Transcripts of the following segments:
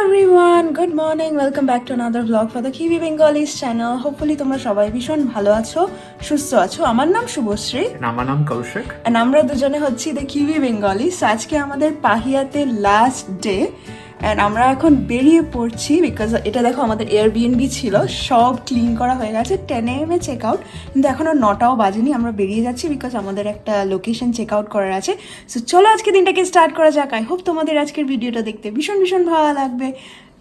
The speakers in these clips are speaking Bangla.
everyone, good morning. Welcome back to another vlog for the Kiwi Bengalis channel. Hopefully তোমরা সবাই ভীষণ ভালো আছো, সুস্থ আছো। আমার নাম শুভশ্রী। আমার নাম কৌশিক। And আমরা দুজনে হচ্ছি the Kiwi Bengalis. আজকে আমাদের পাহিয়াতে লাস্ট ডে অ্যান্ড আমরা এখন বেরিয়ে পড়ছি বিকজ এটা দেখো আমাদের এয়ারবিএনবি ছিল, সব ক্লিন করা হয়ে গেছে। 10 AM এ চেক আউট, কিন্তু এখনও 9টাও বাজেনি। আমরা বেরিয়ে যাচ্ছি বিকজ আমাদের একটা লোকেশন চেক আউট করার আছে। সো চলো আজকে দিনটাকে স্টার্ট করা যাক। আই হোপ তোমাদের আজকের ভিডিওটা দেখতে ভীষণ ভীষণ ভালো লাগবে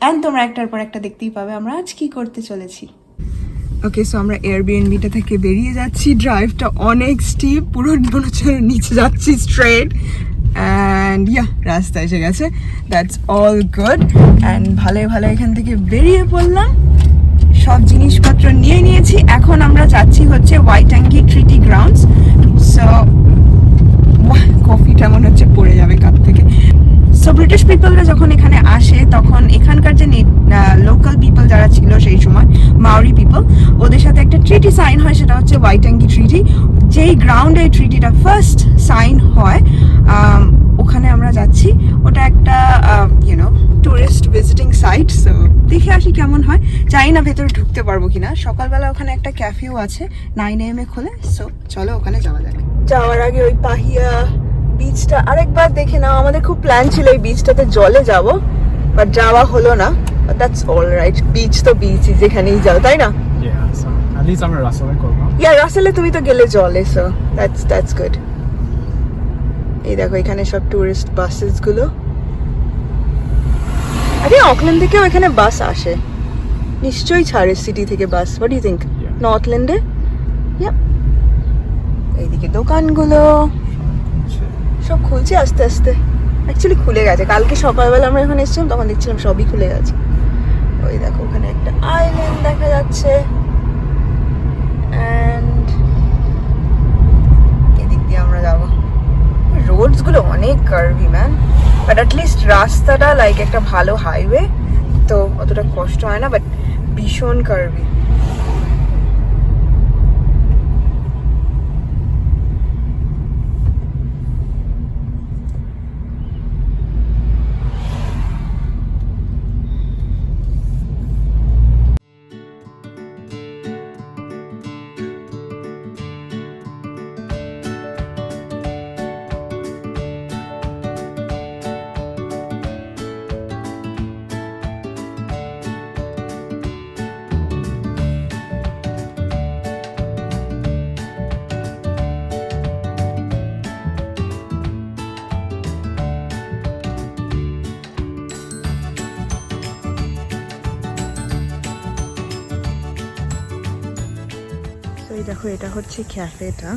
অ্যান্ড তোমরা একটার পর একটা দেখতেই পাবে আমরা আজ কী করতে চলেছি। ওকে, সো আমরা এয়ারবিএনবিটা থেকে বেরিয়ে যাচ্ছি। ড্রাইভটা অনেক স্টিপ, পুরো মনে হচ্ছে নিচে যাচ্ছি স্ট্রেট। অ্যান্ড রাস্তা এসে গেছে, দ্যাটস অল গুড। অ্যান্ড ভালো ভালো এখান থেকে বেরিয়ে পড়লাম, সব জিনিসপত্র নিয়ে নিয়েছি। এখন আমরা যাচ্ছি হচ্ছে ওয়াইটাঙ্গি ট্রিটি গ্রাউন্ডস। সো কফিটা মনে হচ্ছে পড়ে যাবে কাপ থেকে। সো ব্রিটিশ পিপলরা যখন এখানে আসে তখন এখানকার যে লোকাল পিপল যারা ছিল সেই সময়, মাওরি পিপল, ওদের সাথে একটা ট্রিটি সাইন হয়, সেটা হচ্ছে ওয়াইটাঙ্গি ট্রিটি। যেই গ্রাউন্ডে এই ট্রিটিটা ফার্স্ট সাইন হয় ওখানে আমরা যাচ্ছি। ওটা একটা টুরিস্ট ভিজিটিং সাইট। সো দেখে আসি কেমন হয়। জানি না ভেতরে ঢুকতে পারবো কিনা। সকালবেলা ওখানে একটা ক্যাফেও আছে, 9 AM এ খোলে। সো চলো ওখানে যাওয়া যাক। যাওয়ার আগে ওই পাহিয়া বিচটা আরেকবার দেখে নাও। আমাদের খুব প্ল্যান ছিল এই বিচটাতে জলে যাব, বাট যাওয়া হলো না। But that's all right, beach তো বিচই, যেখানেই যাও, তাই না? আমরা রাসেলে করব। রাসেলে তুমি তো গেলে জলে, সো দ্যাটস গুড। এই দেখো এখানে সব টুরিস্ট বাসেস গুলো। আরে অকল্যান্ড থেকেও এখানে বাস আসে, নিশ্চয়ই ছাড়ে সিটি থেকে bus. What do you think? নর্থল্যান্ডে এইদিকে দোকানগুলো সব খুলছে আস্তে আস্তে। অ্যাকচুয়ালি খুলে গেছে, কালকে সকালবেলা আমরা এখানে এসেছিলাম তখন দেখছিলাম সবই খুলে গেছে। ওই দেখো ওখানে একটা আইল্যান্ড দেখা যাচ্ছে। অ্যান্ড এদিক দিয়ে আমরা যাবো। রোডস গুলো অনেক কার্ভি ম্যান, বাট অ্যাটলিস্ট রাস্তাটা লাইক একটা ভালো হাইওয়ে, তো অতটা কষ্ট হয় না, বাট ভীষণ কার্ভি। দেখো এটা হচ্ছে ক্যাফেটা।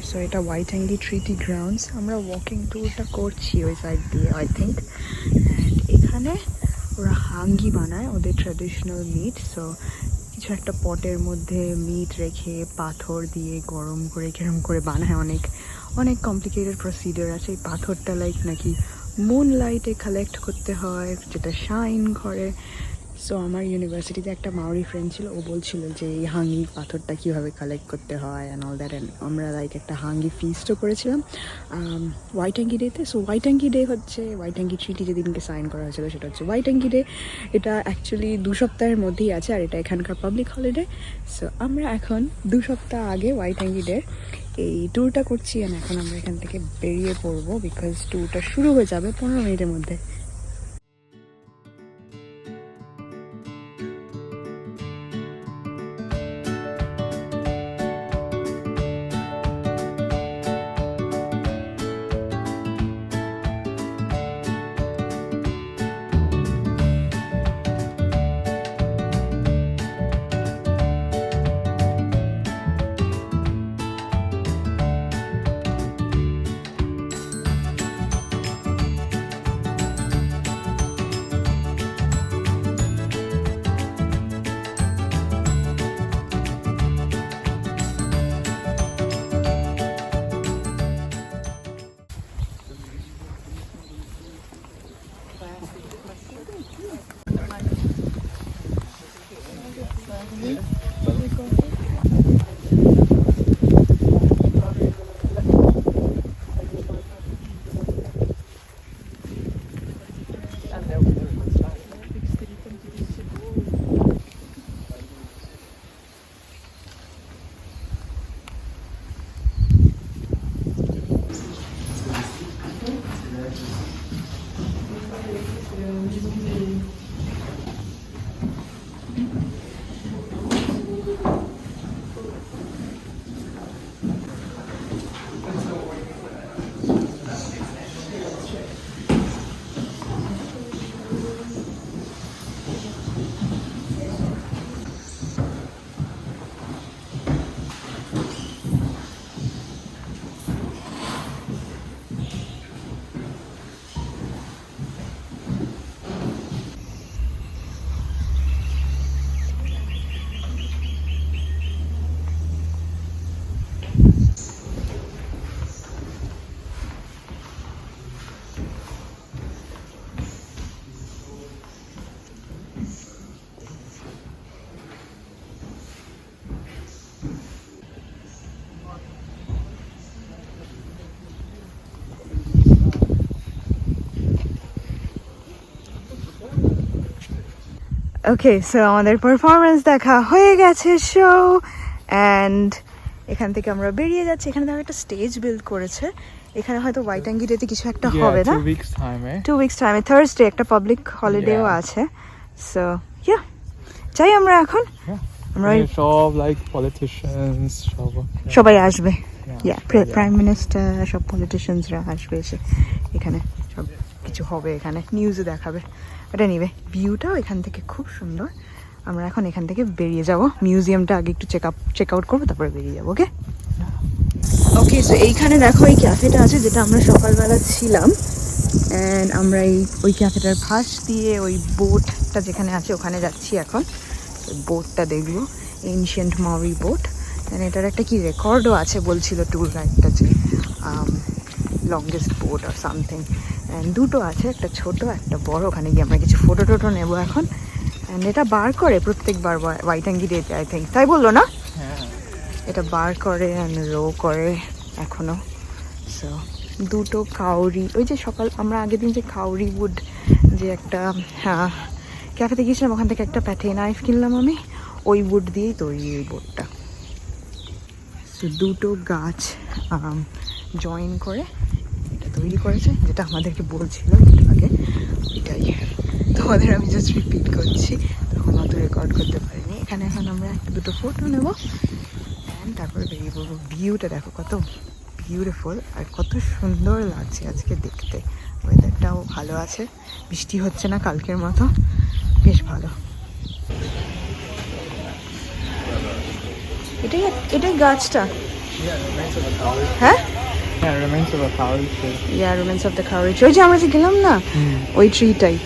সো এটা ওয়াইটাঙ্গি ট্রিটি গ্রাউন্ডস। আমরা ওয়াকিং ট্যুরটা করছি ওই সাইড দিয়ে আই থিঙ্ক। অ্যান্ড এখানে ওরা হাঙ্গি বানায়, ওদের ট্র্যাডিশনাল মিট। সো কিছু একটা পটের মধ্যে মিট রেখে পাথর দিয়ে গরম করে কিরম করে বানায়, অনেক অনেক কমপ্লিকেটেড প্রসিডিওর আছে। এই পাথরটা লাইক নাকি মুন লাইটে কালেক্ট করতে হয়, যেটা শাইন করে। সো আমার ইউনিভার্সিটিতে একটা মাওরি ফ্রেন্ড ছিল, ও বলছিল যে এই হাঙ্গি পাথরটা কীভাবে কালেক্ট করতে হয় অ্যান্ড অল দ্যাট। অ্যান্ড আমরা লাইক একটা হাঙ্গি ফিস্টও করেছিলাম ওয়াইটাঙ্গি ডেতে। সো ওয়াইটাঙ্গি ডে হচ্ছে ওয়াইটাঙ্গি ট্রিটি যেদিনকে সাইন করা হয়েছিল সেটা হচ্ছে ওয়াইটাঙ্গি ডে। এটা অ্যাকচুয়ালি 2 সপ্তাহের মধ্যেই আছে, আর এটা এখানকার পাবলিক হলিডে। সো আমরা এখন 2 সপ্তাহ আগে ওয়াইটাঙ্গি ডে এই ট্যুরটা করছি। অ্যান্ড এখন আমরা এখান থেকে বেরিয়ে পড়বো বিকজ ট্যুরটা শুরু হয়ে যাবে 15 মিনিটের মধ্যে। ওকে, সো আমাদের পারফরমেন্স দেখা হয়ে গেছে শো, অ্যান্ড এখান থেকে আমরা বেরিয়ে যাচ্ছি। এখানে দেখো একটা স্টেজ বিল্ড করেছে, এখানে হয়তো ওয়াইটাঙ্গি ডেতে কিছু একটা হবে না, 2 weeks time, eh? 2 weeks টাইমে থার্সডে একটা পাবলিক হলিডেও Yeah. আছে। সো ইয়া, যাই আমরা এখন। Yeah. আমরা I mean, সব like politicians, সবাই আসবে, Yeah. প্রাইম মিনিস্টার, সব পলিটিশিয়ানসরা আসবে এসে, এখানে সব কিছু হবে, এখানে নিউজে দেখাবে। ওটা নিবে, ভিউটাও এখান থেকে খুব সুন্দর। আমরা এখন এখান থেকে বেরিয়ে যাব, মিউজিয়ামটা আগে একটু চেক আউট করবো, তারপরে বেরিয়ে যাবো। ওকে ওকে, সো এইখানে দেখো এই ক্যাফেটা আছে যেটা আমরা সকালবেলা ছিলাম, অ্যান্ড আমরা ওই ক্যাফেটার পাশ দিয়ে ওই বোটটা যেখানে আছে ওখানে যাচ্ছি এখন। বোটটা দেখবো, এনশিয়েন্ট মাউরি বোট, অ্যান্ড এটার একটা কি রেকর্ডও আছে বলছিল ট্যুর গাইডটা, যে লংগেস্ট বোট আর সামথিং। অ্যান্ড দুটো আছে, একটা ছোট একটা বড়, ওখানে গিয়ে আমরা কিছু ফটো টোটো নেবো এখন। অ্যান্ড এটা বার করে প্রত্যেকবার ওয়াইটাঙ্গি ডেতে, আই থিঙ্ক, তাই বললো না? এটা বার করে অ্যান্ড রো করে এখনো। সো দুটো কাউরি, ওই যে সকাল আমরা আগের দিন যে কাউরি উড যে একটা ক্যাফেতে গিয়েছিলাম, ওখান থেকে একটা প্যাথে নাইফ কিনলাম আমি, ওই উড দিয়েই তৈরি এই বোটটা। সো দুটো গাছ জয়েন করে এটা তৈরি করেছে, যেটা আমাদেরকে বলছিল একটু আগে, ওইটাই তোমাদের আমি জাস্ট রিপিট করছি, তখন অত রেকর্ড করতে পারিনি। এখানে এখন আমরা দুটো ফটো নেব, অ্যান্ড তারপরে বেরিয়ে পড়বো। ভিউটা দেখো কত বিউটিফুল আর কত সুন্দর লাগছে আজকে দেখতে। ওয়েদারটাও ভালো আছে, বৃষ্টি হচ্ছে না কালকের মতো, বেশ ভালো। এটাই গাছটা, হ্যাঁ remains of a cowrie tree. Romance of the কাউরি ট্রি, ওই যে আমরা যে গেলাম না ওই ট্রিটাই।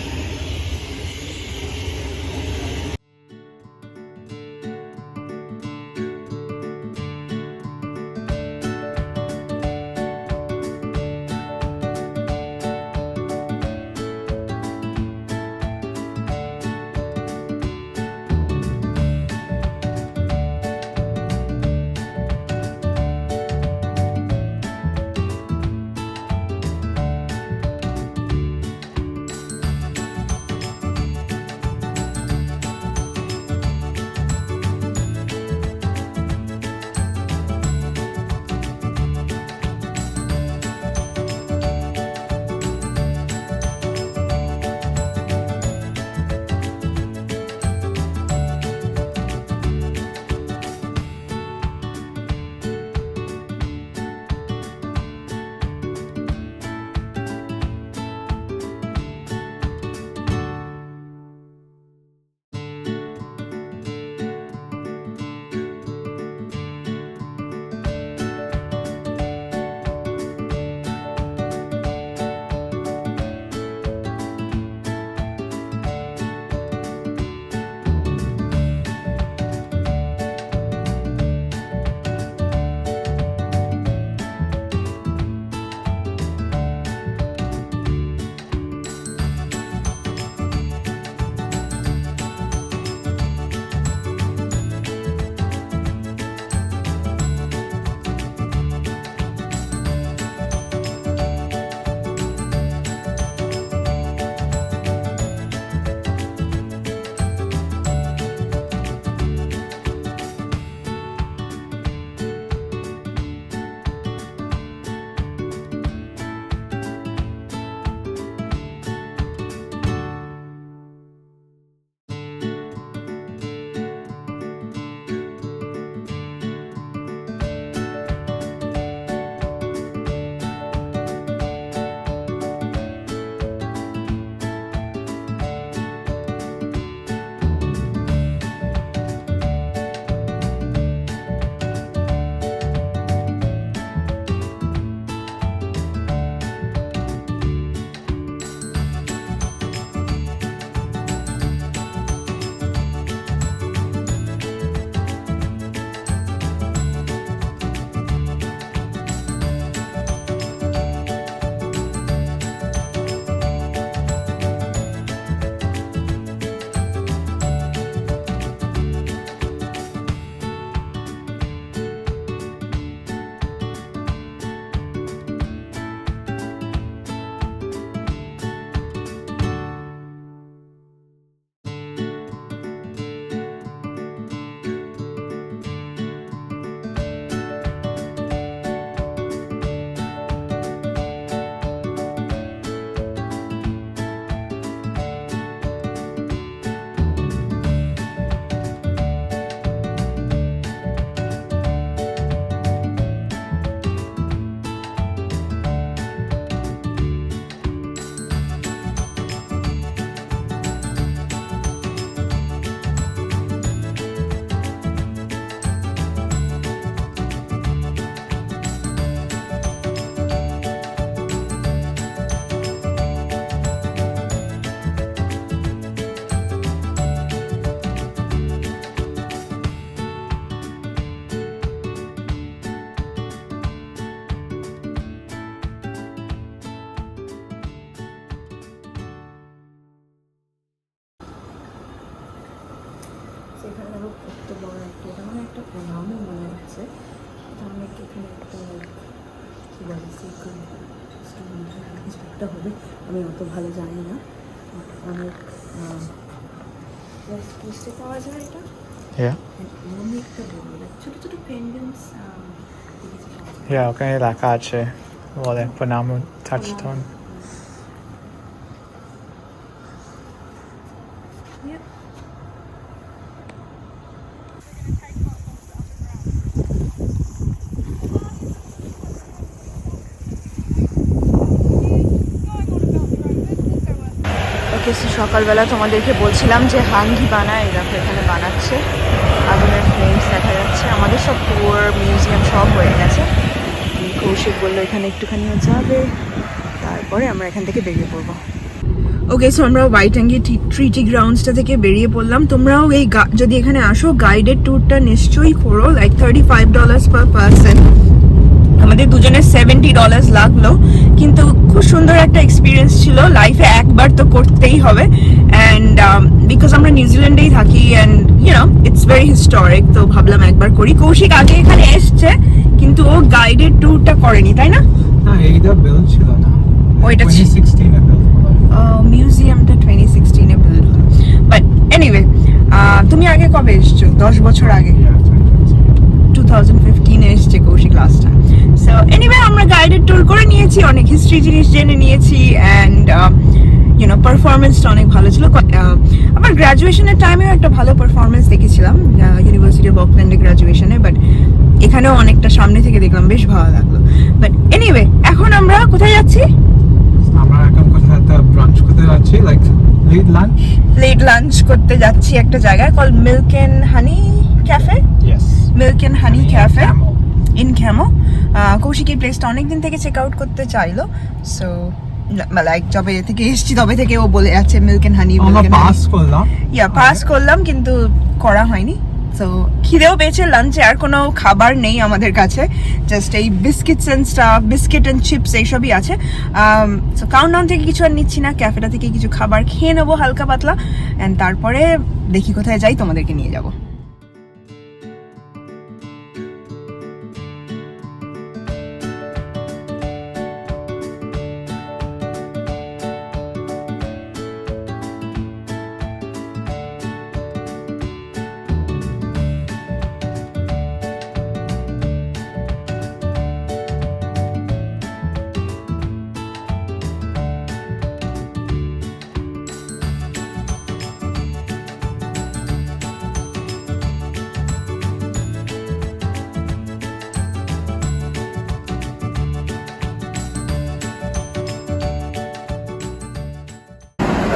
এখানে আরো কত বড় একটা, এটা মানে একটা প্রণামও মনে হচ্ছে। এটা অনেক এখানে একটা কী বলে সিক্রেট কিছু একটা হবে, আমি অত ভালো জানি না। অনেক পুষতে পাওয়া যায় এটা। Yeah. অনেকটা বড়, ছোটো ছোটো পেন্ডেন্টস Yeah, ওখানে লেখা আছে বলে প্রণাম touchstone. ওকে, সকালবেলা তোমাদেরকে বলছিলাম যে হাঙ্গি বানায়, এরকম এখানে বানাচ্ছে, আগুনের ফ্লেমস দেখা যাচ্ছে। আমাদের সব ট্যুর মিউজিয়াম সব হয়ে গেছে। কৌশিক বললো এখানে একটুখানিও যাবে, তারপরে আমরা এখান থেকে বেরিয়ে পড়বো। ওকে, সো আমরা ওয়াইটাঙ্গি ট্রিটি গ্রাউন্ডসটা থেকে বেরিয়ে পড়লাম। তোমরাও এই যদি এখানে আসো গাইডেড ট্যুরটা নিশ্চয়ই করো, লাইক $35 পার পারসন। আমাদের দুজনের $70 লাগলো, কিন্তু খুব সুন্দর একটা এক্সপিরিয়েন্স ছিল। লাইফে একবার তো করতেই হবে, অ্যান্ড বিকজ আমরা নিউজিল্যান্ডেই থাকি and you know it's very historic, তো ভাবলাম একবার করি। কৌশিক আগে এখানে এসছে, কিন্তু ও গাইডেড ট্যুরটা করেনি, তাই না? না, এইটা বিল ছিল না, ওইটা 2016 এ বিল হলো। মিউজিয়ামটা 2016 এ বিল্ড হলো। বাট এনিওয়ে, তুমি আগে কবে এসছো? 10 বছর আগে, 2015 এ এসছে Koushik last time. So anyway, আমরা গাইডেড ট্যুর করে নিয়েছি, অনেক হিস্ট্রি জিনিস জেনে নিয়েছি, অ্যান্ড ইউনো পারফরমেন্সটা অনেক ভালো ছিল। আমার গ্র্যাজুয়েশনের টাইমেও একটা ভালো পারফরমেন্স দেখেছিলাম ইউনিভার্সিটি অফ অকল্যান্ডে গ্র্যাজুয়েশনে, বাট এখানেও অনেকটা সামনে থেকে দেখলাম, বেশ ভালো লাগলো। বাট এনিওয়ে, এখন আমরা কোথায় যাচ্ছি? আমরা এখন কোথায় একটা ব্রাঞ্চ করতে যাচ্ছি, লাইক লেট লাঞ্চ করতে যাচ্ছি একটা জায়গায় call milk and honey cafe. Yes. Milk and honey cafe in ক্যামো। কৌশিক এই প্লেসটা অনেকদিন থেকে চেক আউট করতে চাইলো, সো লাইক যবে থেকে এসেছি তবে থেকে ও বলে যাচ্ছে মিল্ক এন্ড হানি। আমরা পাস করলাম, কিন্তু করা হয়নি। সো খিদেও পেয়েছে, লাঞ্চে আর কোনো খাবার নেই আমাদের কাছে, জাস্ট এই biscuits and staff, biscuit and chips এইসবই আছে। সো কাউন্টডাউন থেকে কিছু আর নিচ্ছি না, ক্যাফেটা থেকে কিছু খাবার খেয়ে নেবো হালকা পাতলা, অ্যান্ড তারপরে দেখি কোথায় যাই, তোমাদেরকে নিয়ে যাবো।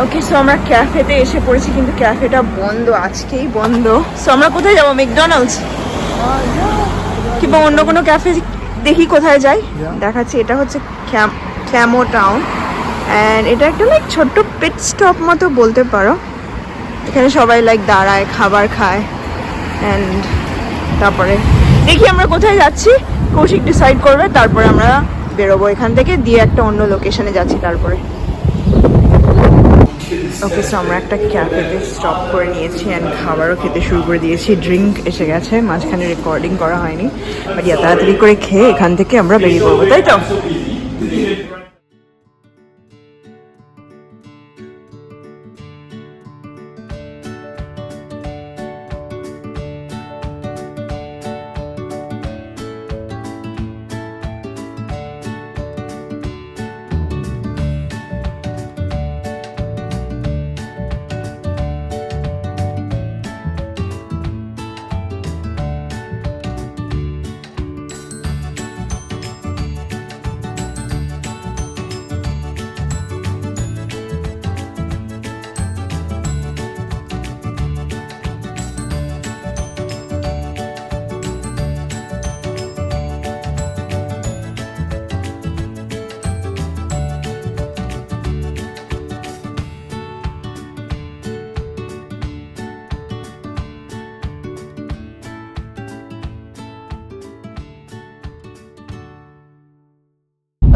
ওকে, সো আমরা ক্যাফেতে এসে পড়েছি, কিন্তু ক্যাফেটা বন্ধ, আজকেই বন্ধ। সো আমরা কোথায় যাবো? ম্যাকডোনাল্ডস কিংবা অন্য কোনো ক্যাফে দেখি কোথায় যাই, দেখাচ্ছি। এটা হচ্ছে ক্যামো টাউন, অ্যান্ড এটা একটা লাইক ছোট্ট পিট স্টপ মতো বলতে পারো। এখানে সবাই লাইক দাঁড়ায়, খাবার খায়, অ্যান্ড তারপরে দেখি আমরা কোথায় যাচ্ছি। কৌশিক ডিসাইড করবে, তারপরে আমরা বেরোবো এখান থেকে, দিয়ে একটা অন্য লোকেশনে যাচ্ছি তারপরে। ওকে, সো আমরা একটা ক্যাফেতে স্টপ করে নিয়েছি অ্যান্ড খাবারও খেতে শুরু করে দিয়েছি। ড্রিঙ্ক এসে গেছে, মাঝখানে রেকর্ডিং করা হয়নি, বাট তাড়াতাড়ি করে খেয়ে এখান থেকে আমরা বেরিয়ে পড়বো, তাই তো?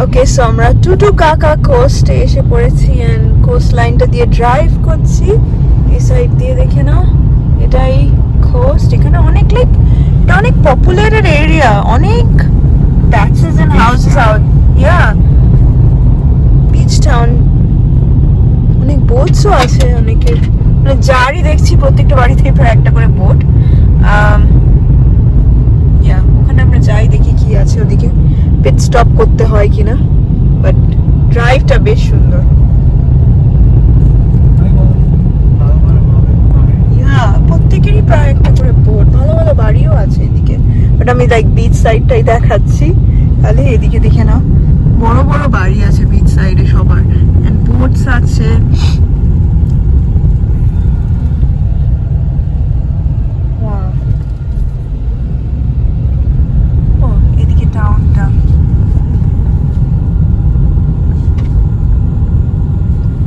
ওকে, সো আমরা টুটুকাকা কোস্টে এসে পড়েছি, এন্ড কোস্ট লাইনটা দিয়ে ড্রাইভ করছি। এই সাইড দিয়ে দেখে নাও, এটাই কোস্ট। এখানে অনেক লাইক এটা অনেক পপুলেটেড এরিয়া, অনেক taxes and houses out, yeah beach town. অনেক বোটসও আছে অনেকের, মানে যারই দেখছি প্রত্যেকটা বাড়ি থেকে প্রায় একটা করে বোট। ইয়া ওখানে আমরা যাই, দেখি কি আছে ওদিকে, পিট স্টপ করতে হয় কিনা, বাট ড্রাইভটা বেশ সুন্দর। প্রত্যেকেরই প্রায় একটা করে বোট, ভালো ভালো বাড়িও আছে এদিকে, বাট আমি লাইক বিচ সাইডটাই দেখাচ্ছি। তাহলে এদিকে দেখে নাও, বড় বড় বাড়ি আছে বিচ সাইডে সবার, এন্ড বোটস আছে। ও এদিকে টাউনটা,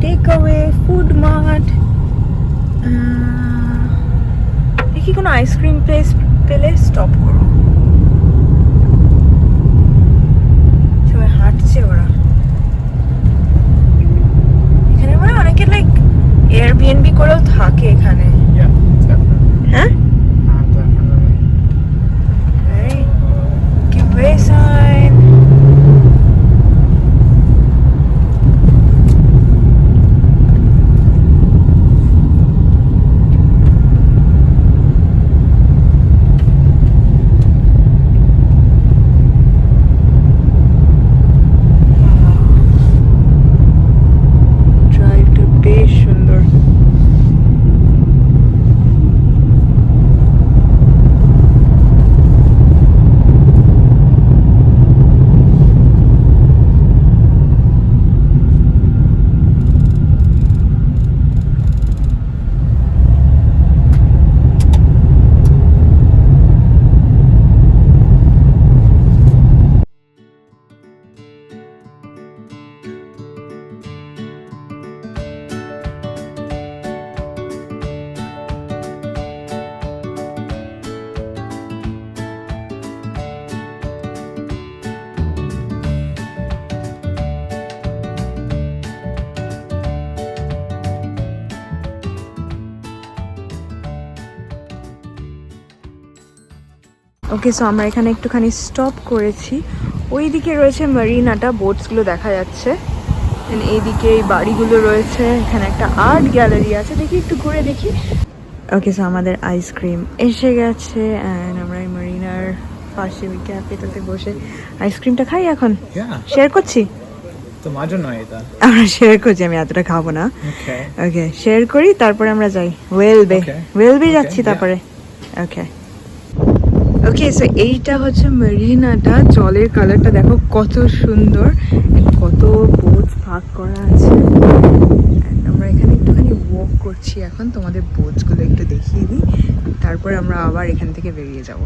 টেক অ্যাওয়ে, ফুড মার্ট। দেখি কোনো আইসক্রিম প্লেস পেলে স্টপ করো। সবাই হাঁটছে ওরা। এখানে মানে অনেকে লাইক এয়ারবিএনবি করেও থাকে এখানে। হ্যাঁ giveaway sign. ড্রাইভটা বেশ সুন্দর। ওকে, সো আমরা এখানে একটুখানি স্টপ করেছি। ওইদিকে রয়েছে মারিনাটা, বোটসগুলো দেখা যাচ্ছে। এইদিকে এই বাড়িগুলো রয়েছে, এখানে একটা আর্ট গ্যালারি আছে, দেখি একটু ঘুরে দেখি। ওকে, সো আমাদের আইসক্রিম এসে গেছে অ্যান্ড আমরা এই মারিনার পাশে ওই ক্যাফেটাতে বসে আইসক্রিমটা খাই। এখন শেয়ার করছি, তোমার জন্য এটা আমরা শেয়ার করছি, আমি এতটা খাবো না। ওকে, শেয়ার করি, তারপরে আমরা যাই ওয়েলবে। ওয়েলবে যাচ্ছি তারপরে। ওকে ওকে, সো এইটা হচ্ছে মেরিনাটা। জলের কালারটা দেখো কত সুন্দর, কত বোটস ভাগ করা আছে। আমরা এখানে একটুখানি ওয়াক করছি এখন, তোমাদের বোটসগুলো একটু দেখিয়ে দিই, তারপর আমরা আবার এখান থেকে বেরিয়ে যাব।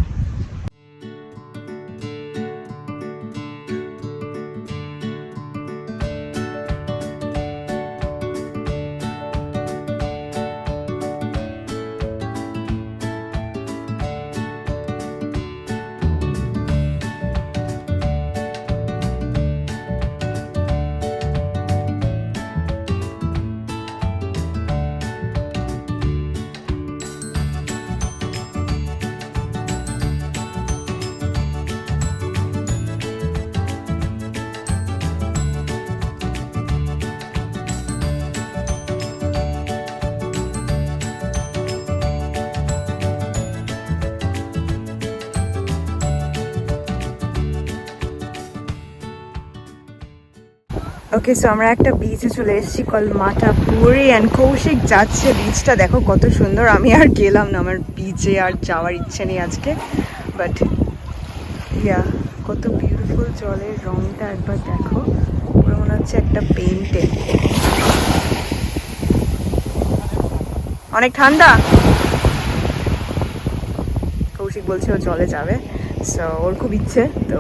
ওকে, সো আমরা একটা বিচে চলে এসেছি কল মাটাপুরি, অ্যান্ড কৌশিক যাচ্ছে। বিচটা দেখো কত সুন্দর, আমি আর গেলাম না, আমার বিচে আর যাওয়ার ইচ্ছে নেই আজকে, বাট ইয়া কত বিউটিফুল জলের রংটা একবার দেখো, পুরো মনে হচ্ছে একটা পেইন্টে। অনেক ঠান্ডা। কৌশিক বলছে ও জলে যাবে, সো ওর খুব ইচ্ছে, তো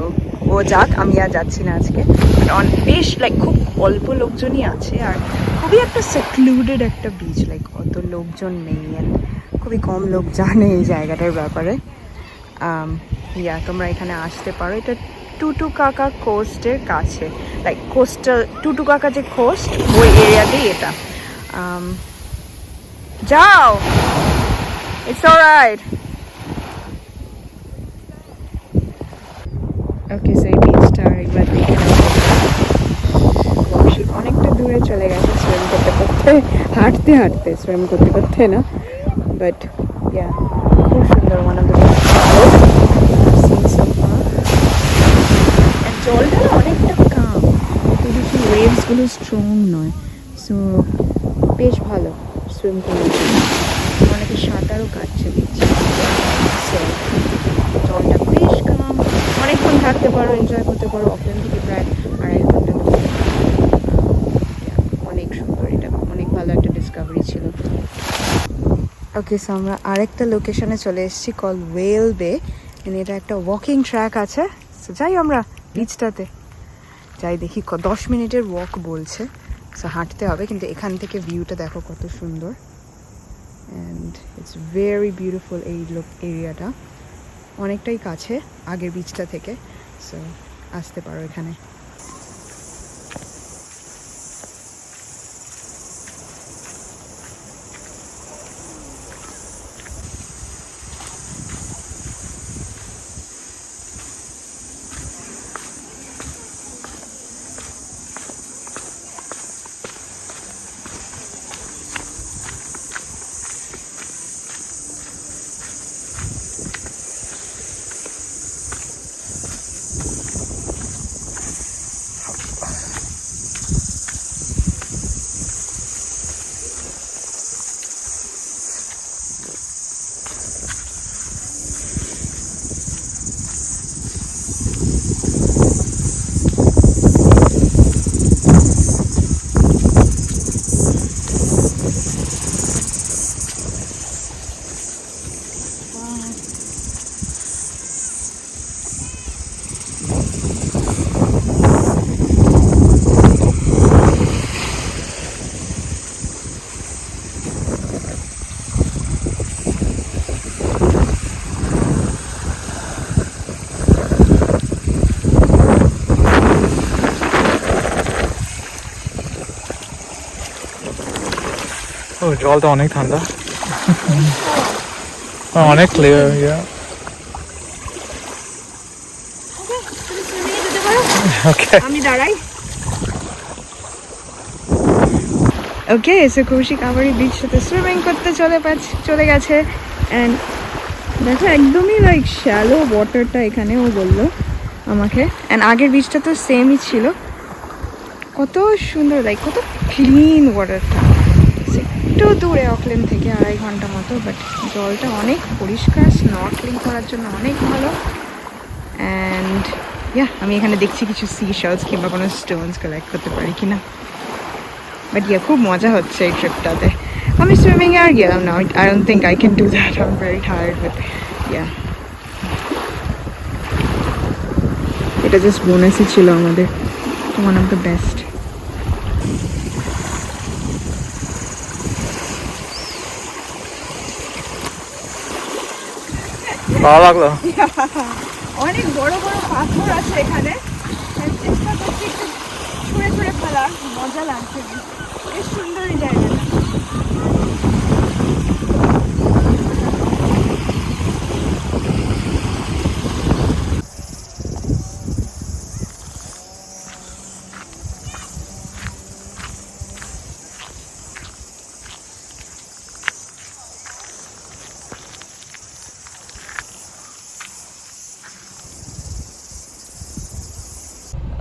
ও যাক, আমি আর যাচ্ছি না আজকে। বেশ লাইক খুব অল্প লোকজনই আছে, আর খুবই একটা সেক্লুডেড একটা বিচ, লাইক অত লোকজন নেই, খুবই কম লোক জানে এই জায়গাটার ব্যাপারে। ইয়া তোমরা এখানে আসতে পারো, এটা টুটুকাকা কোস্টের কাছে, লাইক কোস্টাল টুটুকাকা যে কোস্ট ওই এরিয়াতেই এটা। যাও It's alright. Okay, so এই বিচটা একবার দেখে অনেকটা দূরে চলে গেছে সুইম করতে করতে, হাঁটতে হাঁটতে, সুইম করতে করতে না, বাট ইয়া খুব সুন্দর, one of the best scene so far. জলটা অনেকটা কাম, অত বেশি ওয়েভসগুলো স্ট্রং নয়, সো বেশ ভালো সুইম করার জন্য। অনেকে সাঁতারও কাটছে দেখছি, সো জলটা বেশ কাম, অনেকক্ষণ থাকতে পারো, এনজয় করতে পারো। অকল্যান্ড থেকে প্রায় 2.5 ঘন্টা মতো। অনেক সুন্দর, এটা অনেক ভালো একটা ডিসকাভারি ছিল। ওকে, সো আমরা আরেকটা লোকেশনে চলে এসেছি, কল ওয়েল বে। এটা একটা ওয়াকিং ট্র্যাক আছে, সো যাই আমরা বিচটাতে যাই, দেখি 10 মিনিটের ওয়াক বলছে, সো হাঁটতে হবে, কিন্তু এখান থেকে ভিউটা দেখো কত সুন্দর, অ্যান্ড ইটস ভেরি বিউটিফুল। এই এরিয়াটা অনেকটাই কাছে আগের বিচটা থেকে, সো আসতে পারো এখানে। ও জলটা অনেক ঠান্ডা, অনেক ক্লিয়ার। আমি দাঁড়াই। ওকে, সো কৌশিক আবারই বিচ সাথে সুইমিং করতে চলে গেছে, অ্যান্ড দেখো একদমই লাইক শ্যালো ওয়াটারটা এখানে, ও বললো আমাকে, অ্যান্ড আগের বিচটা তো সেমই ছিল, কত সুন্দর, লাইক কত ক্লিন ওয়াটারটা। একটু দূরে অকল্যান্ড থেকে 2.5 ঘন্টা মতো, বাট জলটা অনেক পরিষ্কার, স্নর্কেলিং করার জন্য অনেক ভালো। অ্যান্ড ইয়া, আমি এখানে দেখছি কিছু সি শেলস কিংবা কোনো স্টোনস কালেক্ট করতে পারি কিনা, বাট ইয়া খুব মজা হচ্ছে এই ট্রিপটাতে। আমি সুইমিংয়ে আর গেলাম না, I don't think I can do that, I am very tired, but yeah এটা জাস্ট বোনাসই ছিল আমাদের, ওয়ান অফ দ্য বেস্ট। ভালো লাগলো। অনেক বড় বড় পাথর আছে এখানে, চেষ্টা করছি একটু ছুঁড়ে ছুঁড়ে ফেলার, মজা লাগছে, বেশ সুন্দর এই জায়গাটা।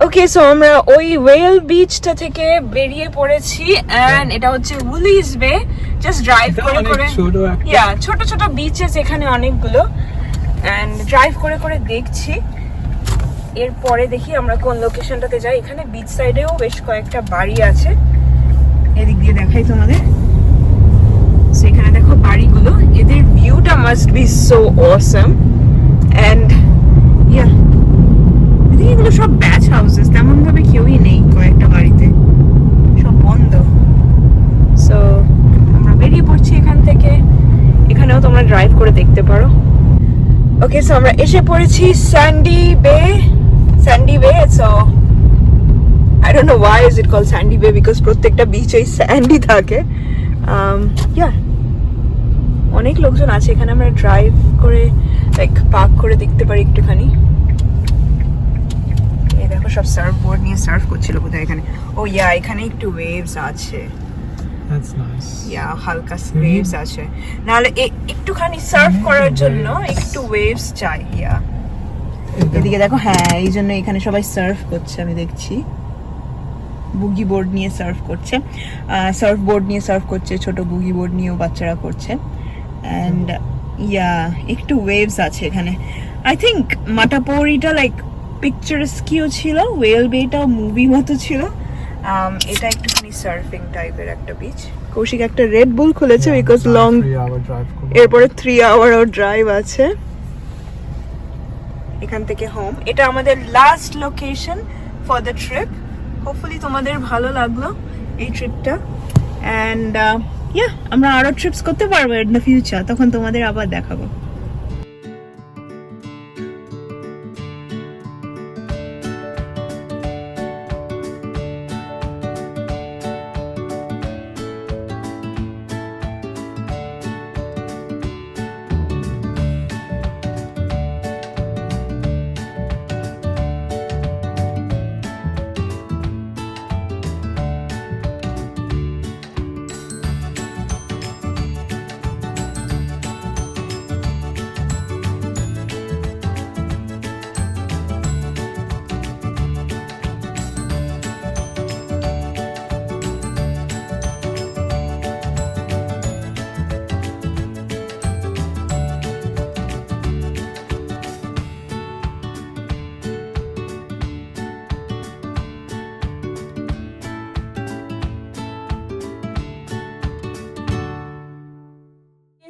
ওকে, সো আমরা ওই ওয়েল বিচটা থেকে বেরিয়ে পড়েছি, এন্ড এটা হচ্ছে উলিস বে। জাস্ট ড্রাইভ করে করে, ইয়া ছোট ছোট বিচেস এখানে অনেকগুলো, এন্ড ড্রাইভ করে করে দেখছি। এরপরে দেখি আমরা কোন লোকেশনটাতে যাই। এখানে বিচ সাইডেও বেশ কয়েকটা বাড়ি আছে, এদিক দিয়ে দেখাই তোমাদের। সো এখানে দেখো বাড়িগুলো, এদের ভিউটা must be so awesome, and yeah এগুলো সব ব্যাচ হাউসেস, তেমন ভাবে কেউই নেই কয়েকটা বাড়িতে, সব বন্ধ। সো আমরা বেরিয়ে পড়ছি এখান থেকে, এখানেও তোমরা ড্রাইভ করে দেখতে পারো। ওকে, সো আমরা এসে পড়েছি স্যান্ডি বে। So I don't know Y is it call Sandy বে, বিকজ প্রত্যেকটা বিচেই স্যান্ডি থাকে। ইয়া অনেক লোকজন আছে এখানে, আমরা ড্রাইভ করে লাইক পার্ক করে দেখতে পারি একটুখানি। এই দেখো সব সার্ফ বোর্ড নিয়ে সার্ফ করছিল বোধহয় এখানে। ও ইয়া, এখানে একটু ওয়েভস আছে। That's nice. ইয়া, হালকা ওয়েভস আছে, নাহলে একটুখানি সার্ফ করার জন্য একটু ওয়েভস চাই। ইয়া, এদিকে দেখো, হ্যাঁ এই জন্য এখানে সবাই সার্ফ করছে, আমি দেখছি বুগি বোর্ড নিয়ে সার্ফ করছে, সার্ফ বোর্ড নিয়ে সার্ফ করছে, ছোট বুগি বোর্ড নিয়েও বাচ্চারা করছে। অ্যান্ড ইয়া, একটু ওয়েভস আছে এখানে। আই থিঙ্ক মাটাপোরিটা লাইক পিকচারস্কিও ছিল, ওয়েল বেটাও মুভি মতো ছিল। এটা একটুখানি সার্ফিং টাইপের একটা বিচ। কৌশিক একটা রেড বুল খুলেছে বিকজ লং, 3-hour drive করবো। এরপরে 3 আওয়ার ড্রাইভ আছে এখান থেকে হোম। এটা আমাদের last location for the trip. Hopefully তোমাদের ভালো লাগলো এই ট্রিপটা। অ্যান্ড ইয়া, আমরা আরো ট্রিপস করতে পারবো ইন দ্য ফিউচার, তখন তোমাদের আবার দেখাবো।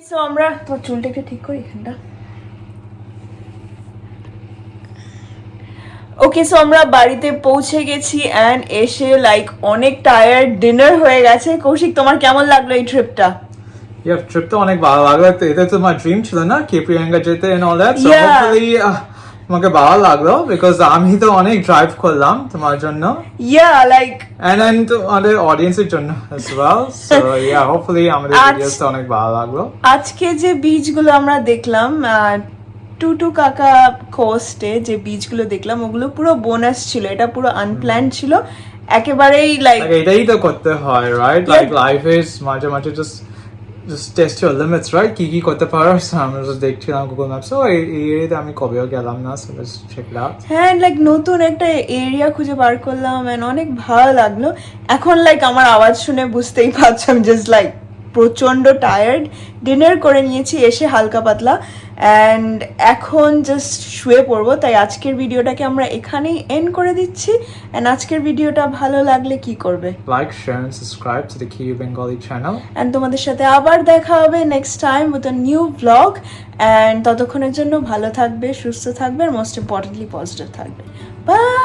সো আমরা, তোর চুলটা একটু ঠিক করি এখানটা। ওকে, সো আমরা বাড়িতে পৌঁছে গেছি অ্যান্ড এসে লাইক অনেক টায়ার্ড, ডিনার হয়ে গেছে। কৌশিক, তোমার কেমন লাগলো এই ট্রিপটা? ট্রিপ তো অনেক ভালো লাগলো। এটা তো আমার ড্রিম ছিল না, কে প্রিয়াঙ্কা যেতে and all that. So hopefully তোমাকে ভালো লাগলো বিকজ আমি তো অনেক ড্রাইভ করলাম তোমার জন্য। ইয়া, লাইক and আমাদের অডিয়েন্সের জন্য as well. So yeah, hopefully আমাদের ভিডিওটা অনেক ভালো লাগলো। আজকে যে বিচগুলো আমরা দেখলাম, টুটু কাকা কোস্টে যে বিচগুলো দেখলাম, ওগুলো পুরো বোনাস ছিল, এটা পুরো আনপ্ল্যান্ড ছিল একেবারেই। লাইক এটাই তো করতে হয়, রাইট? লাইক লাইফ ইজ মাঝে মাঝে just test your limits, right? কি করতে পারো। আমরা just দেখছিলাম গুগল ম্যাপ, সো এই এরিয়াতে আমি কবেও গেলাম না, so let's check it out. হ্যাঁ, লাইক নতুন একটা এরিয়া খুঁজে বার করলাম এন্ড অনেক ভালো লাগলো। এখন লাইক আমার আওয়াজ শুনে বুঝতেই পারছো আমি জাস্ট লাইক প্রচন্ড টায়ার্ড। ডিনার করে নিয়েছি এসে হালকা পাতলা, অ্যান্ড এখন জাস্ট শুয়ে পড়বো। তাই আজকের ভিডিওটাকে আমরা এখানেই এন্ড করে দিচ্ছি। অ্যান্ড আজকের ভিডিওটা ভালো লাগলে কি করবে? Like, share and subscribe to the Q Bengali channel. And তোমাদের সাথে আবার দেখা হবে next time with a new blog. And ততক্ষণের জন্য ভালো থাকবে, সুস্থ থাকবে, আর মোস্ট ইম্পর্টেন্টলি পজিটিভ থাকবে। বাই।